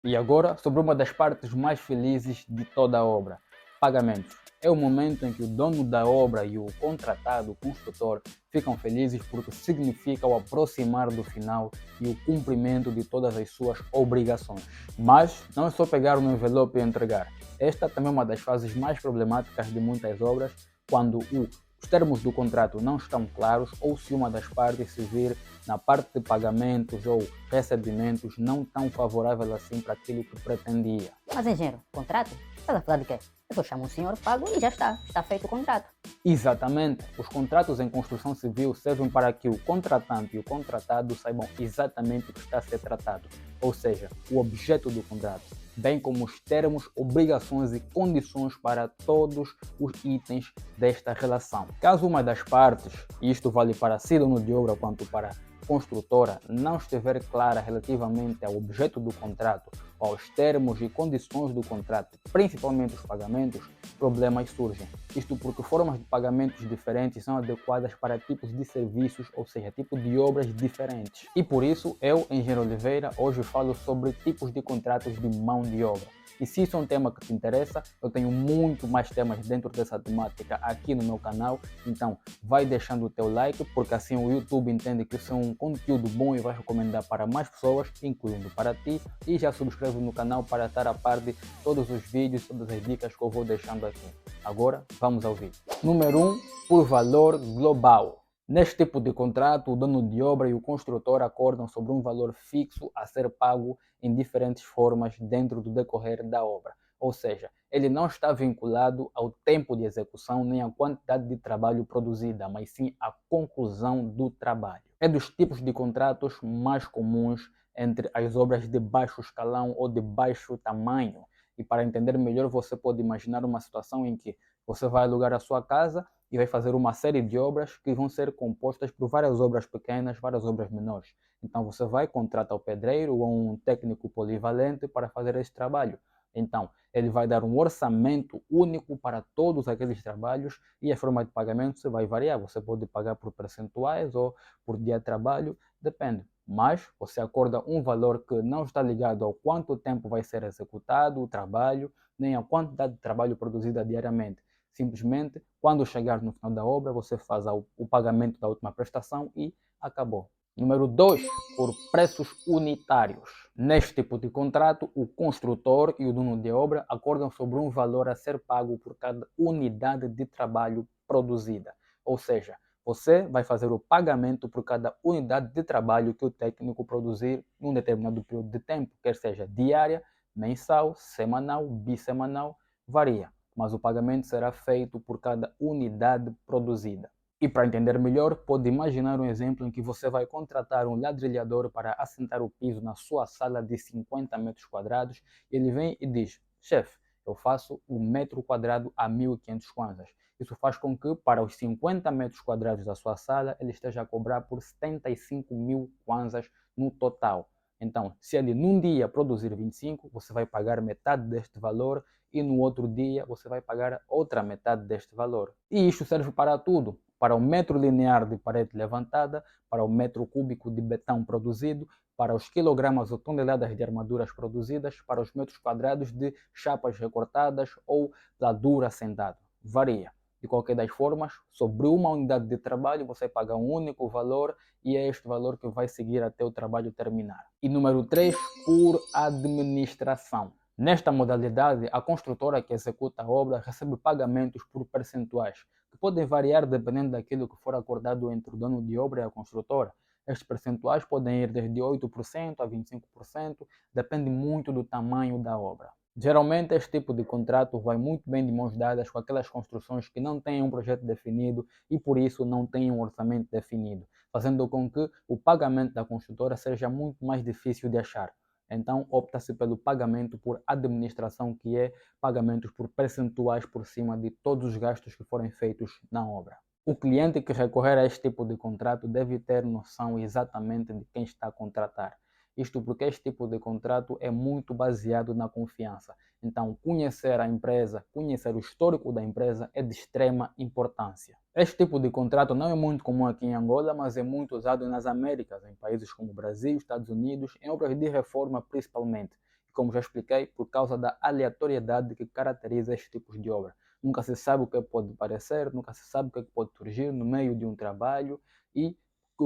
E agora, sobre uma das partes mais felizes de toda a obra: pagamentos. É o momento em que o dono da obra e o contratado, o construtor, ficam felizes porque significa o aproximar do final e o cumprimento de todas as suas obrigações. Mas não é só pegar no envelope e entregar. Esta também é uma das fases mais problemáticas de muitas obras, quando os termos do contrato não estão claros ou se uma das partes se vir na parte de pagamentos ou recebimentos não tão favorável assim para aquilo que pretendia. Mas, engenheiro, contrato? Estás a falar de quê? Eu só chamo um senhor, pago e já está. Está feito o contrato. Exatamente. Os contratos em construção civil servem para que o contratante e o contratado saibam exatamente o que está a ser tratado, ou seja, o objeto do contrato, bem como os termos, obrigações e condições para todos os itens desta relação. Caso uma das partes, e isto vale para si dono de obra quanto para construtora, não estiver clara relativamente ao objeto do contrato, aos termos e condições do contrato, principalmente os pagamentos, problemas surgem. Isto porque formas de pagamentos diferentes são adequadas para tipos de serviços, ou seja, tipo de obras diferentes. E por isso, eu, Engenheiro Oliveira, hoje falo sobre tipos de contratos de mão de obra. E se isso é um tema que te interessa, eu tenho muito mais temas dentro dessa temática aqui no meu canal. Então, vai deixando o teu like, porque assim o YouTube entende que isso é um conteúdo bom e vai recomendar para mais pessoas, incluindo para ti. E já subscreve no canal para estar a par de todos os vídeos, todas as dicas que eu vou deixando aqui. Agora, vamos ao vídeo. Número 1, por valor global. Neste tipo de contrato, o dono de obra e o construtor acordam sobre um valor fixo a ser pago em diferentes formas dentro do decorrer da obra. Ou seja, ele não está vinculado ao tempo de execução nem à quantidade de trabalho produzida, mas sim à conclusão do trabalho. É dos tipos de contratos mais comuns entre as obras de baixo escalão ou de baixo tamanho. E para entender melhor, você pode imaginar uma situação em que você vai alugar a sua casa e vai fazer uma série de obras que vão ser compostas por várias obras pequenas, várias obras menores. Então você vai contratar o pedreiro ou um técnico polivalente para fazer esse trabalho. Então, ele vai dar um orçamento único para todos aqueles trabalhos e a forma de pagamento você vai variar. Você pode pagar por percentuais ou por dia de trabalho, depende. Mas você acorda um valor que não está ligado ao quanto tempo vai ser executado o trabalho, nem à quantidade de trabalho produzida diariamente. Simplesmente, quando chegar no final da obra, você faz o pagamento da última prestação e acabou. Número 2, por preços unitários. Neste tipo de contrato, o construtor e o dono de obra acordam sobre um valor a ser pago por cada unidade de trabalho produzida. Ou seja, você vai fazer o pagamento por cada unidade de trabalho que o técnico produzir em um determinado período de tempo, quer seja diária, mensal, semanal, bissemanal, varia, mas o pagamento será feito por cada unidade produzida. E para entender melhor, pode imaginar um exemplo em que você vai contratar um ladrilhador para assentar o piso na sua sala de 50 metros quadrados. Ele vem e diz: chefe, eu faço o metro quadrado a 1.500 kwanzas. Isso faz com que, para os 50 metros quadrados da sua sala, ele esteja a cobrar por 75.000 kwanzas no total. Então, se ele num dia produzir 25, você vai pagar metade deste valor e no outro dia você vai pagar outra metade deste valor. E isto serve para tudo: para o metro linear de parede levantada, para o metro cúbico de betão produzido, para os quilogramas ou toneladas de armaduras produzidas, para os metros quadrados de chapas recortadas ou ladura acendada. Varia. De qualquer das formas, sobre uma unidade de trabalho você paga um único valor e é este valor que vai seguir até o trabalho terminar. E número 3, por administração. Nesta modalidade, a construtora que executa a obra recebe pagamentos por percentuais, que podem variar dependendo daquilo que for acordado entre o dono de obra e a construtora. Estes percentuais podem ir desde 8% a 25%, depende muito do tamanho da obra. Geralmente, este tipo de contrato vai muito bem de mãos dadas com aquelas construções que não têm um projeto definido e, por isso, não têm um orçamento definido, fazendo com que o pagamento da construtora seja muito mais difícil de achar. Então, opta-se pelo pagamento por administração, que é pagamentos por percentuais por cima de todos os gastos que forem feitos na obra. O cliente que recorrer a este tipo de contrato deve ter noção exatamente de quem está a contratar. Isto porque este tipo de contrato é muito baseado na confiança. Então, conhecer a empresa, conhecer o histórico da empresa é de extrema importância. Este tipo de contrato não é muito comum aqui em Angola, mas é muito usado nas Américas, em países como Brasil, Estados Unidos, em obras de reforma principalmente. como já expliquei, por causa da aleatoriedade que caracteriza estes tipos de obra. Nunca se sabe o que pode parecer, nunca se sabe o que pode surgir no meio de um trabalho e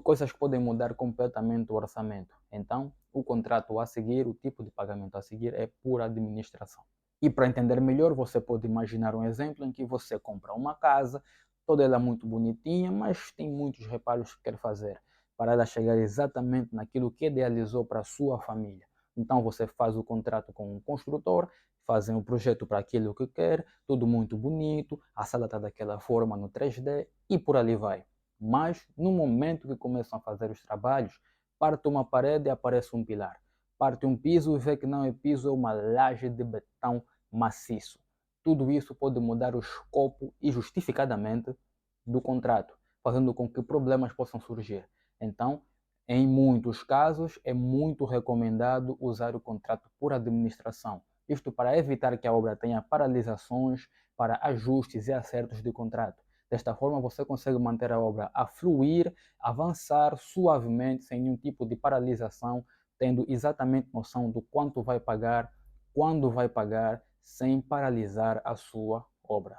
coisas que podem mudar completamente o orçamento. Então, o contrato a seguir, o tipo de pagamento a seguir é pura administração. E para entender melhor, você pode imaginar um exemplo em que você compra uma casa, toda ela muito bonitinha, mas tem muitos reparos que quer fazer para ela chegar exatamente naquilo que idealizou para a sua família. Então você faz o contrato com um construtor, fazem o projeto para aquilo que quer, tudo muito bonito, a sala está daquela forma no 3D e por ali vai. Mas no momento que começam a fazer os trabalhos, parte uma parede e aparece um pilar. Parte um piso e vê que não é piso, é uma laje de betão maciço. Tudo isso pode mudar o escopo e justificadamente do contrato, fazendo com que problemas possam surgir. Então, em muitos casos, é muito recomendado usar o contrato por administração. Isto para evitar que a obra tenha paralisações para ajustes e acertos de contrato. Desta forma, você consegue manter a obra a fluir, avançar suavemente, sem nenhum tipo de paralisação, tendo exatamente noção do quanto vai pagar, quando vai pagar, sem paralisar a sua obra.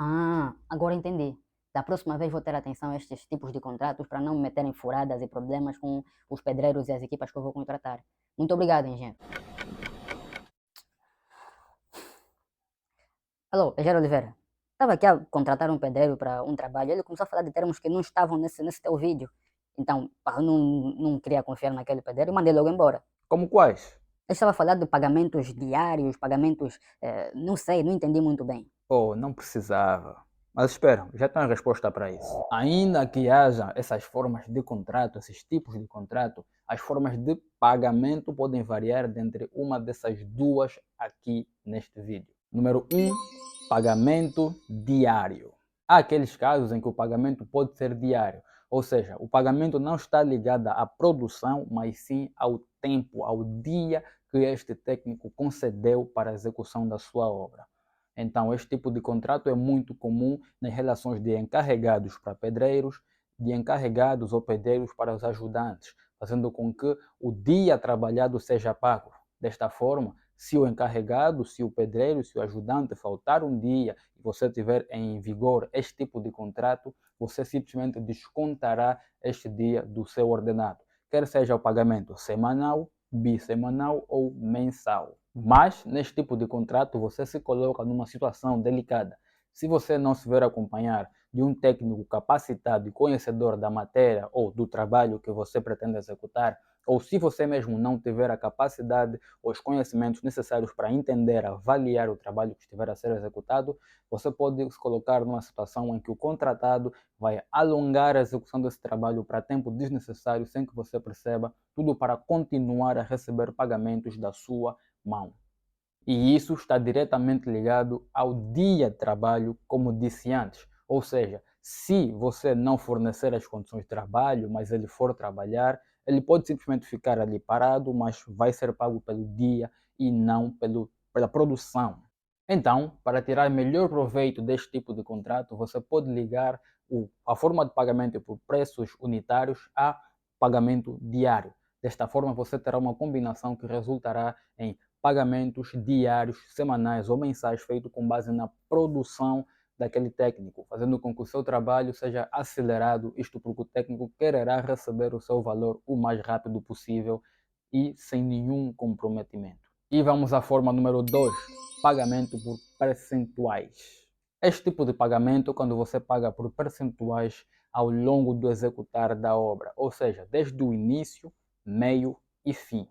Ah, agora entendi. Da próxima vez vou ter atenção a estes tipos de contratos para não me meterem furadas e problemas com os pedreiros e as equipas que eu vou contratar. Muito obrigado, engenheiro. Alô, engenheiro Oliveira. Estava aqui a contratar um pedreiro para um trabalho. Ele começou a falar de termos que não estavam nesse teu vídeo. Então, pá, eu não queria confiar naquele pedreiro e mandei logo embora. Como quais? Ele estava a falar de pagamentos diários, pagamentos, não sei, não entendi muito bem. Oh, não precisava. Mas espera, já tenho a resposta para isso. Ainda que haja essas formas de contrato, esses tipos de contrato, as formas de pagamento podem variar dentre uma dessas duas aqui neste vídeo. Número 1, pagamento diário. Há aqueles casos em que o pagamento pode ser diário, ou seja, o pagamento não está ligado à produção, mas sim ao tempo, ao dia que este técnico concedeu para a execução da sua obra. Então, este tipo de contrato é muito comum nas relações de encarregados para pedreiros, de encarregados ou pedreiros para os ajudantes, fazendo com que o dia trabalhado seja pago. Desta forma, se o encarregado, se o pedreiro, se o ajudante faltar um dia e você tiver em vigor este tipo de contrato, você simplesmente descontará este dia do seu ordenado, quer seja o pagamento semanal, bissemanal ou mensal. Mas, neste tipo de contrato, você se coloca numa situação delicada. Se você não se ver acompanhar de um técnico capacitado e conhecedor da matéria ou do trabalho que você pretende executar, ou se você mesmo não tiver a capacidade ou os conhecimentos necessários para entender, avaliar o trabalho que estiver a ser executado, você pode se colocar numa situação em que o contratado vai alongar a execução desse trabalho para tempo desnecessário sem que você perceba, tudo para continuar a receber pagamentos da sua mão. E isso está diretamente ligado ao dia de trabalho, como disse antes. Ou seja, se você não fornecer as condições de trabalho, mas ele for trabalhar, ele pode simplesmente ficar ali parado, mas vai ser pago pelo dia e não pela produção. Então, para tirar melhor proveito deste tipo de contrato, você pode ligar a forma de pagamento por preços unitários a pagamento diário. Desta forma, você terá uma combinação que resultará em pagamentos diários, semanais ou mensais feitos com base na produção daquele técnico, fazendo com que o seu trabalho seja acelerado, isto porque o técnico quererá receber o seu valor o mais rápido possível e sem nenhum comprometimento. E vamos à forma número 2, pagamento por percentuais. Este tipo de pagamento é quando você paga por percentuais ao longo do executar da obra, ou seja, desde o início, meio e fim.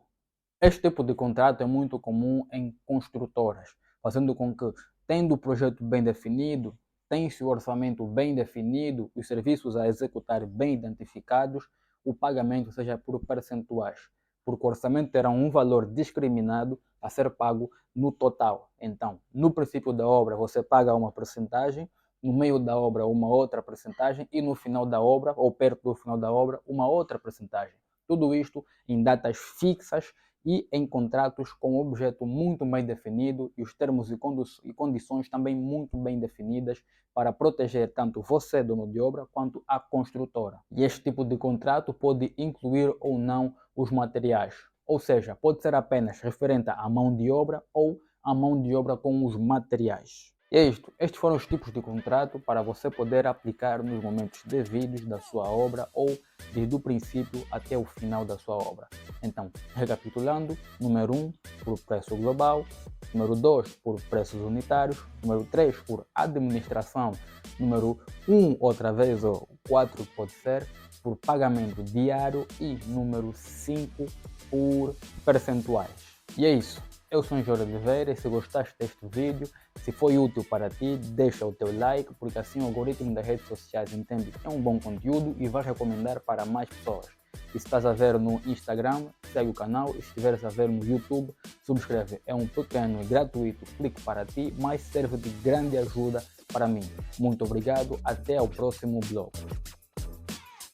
Este tipo de contrato é muito comum em construtoras, fazendo com que, tendo o projeto bem definido, tem-se o orçamento bem definido, os serviços a executar bem identificados, o pagamento seja por percentuais, porque o orçamento terá um valor discriminado a ser pago no total. Então, no princípio da obra, você paga uma percentagem, no meio da obra, uma outra percentagem, e no final da obra, ou perto do final da obra, uma outra percentagem. Tudo isto em datas fixas e em contratos com objeto muito bem definido e os termos e condições também muito bem definidas para proteger tanto você, dono de obra, quanto a construtora. E este tipo de contrato pode incluir ou não os materiais. Ou seja, pode ser apenas referente à mão de obra ou à mão de obra com os materiais. E é isto. Estes foram os tipos de contrato para você poder aplicar nos momentos devidos da sua obra ou desde o princípio até o final da sua obra. Então, recapitulando, número 1 por preço global, número 2 por preços unitários, número 3 por administração, número 1 outra vez, ou 4 pode ser, por pagamento diário e número 5 por percentuais. E é isso. Eu sou Jorge Oliveira e se gostaste deste vídeo, se foi útil para ti, deixa o teu like, porque assim o algoritmo das redes sociais entende que é um bom conteúdo e vai recomendar para mais pessoas. E se estás a ver no Instagram, segue o canal, e se estiveres a ver no YouTube, subscreve. É um pequeno e gratuito clique para ti, mas serve de grande ajuda para mim. Muito obrigado, até ao próximo bloco.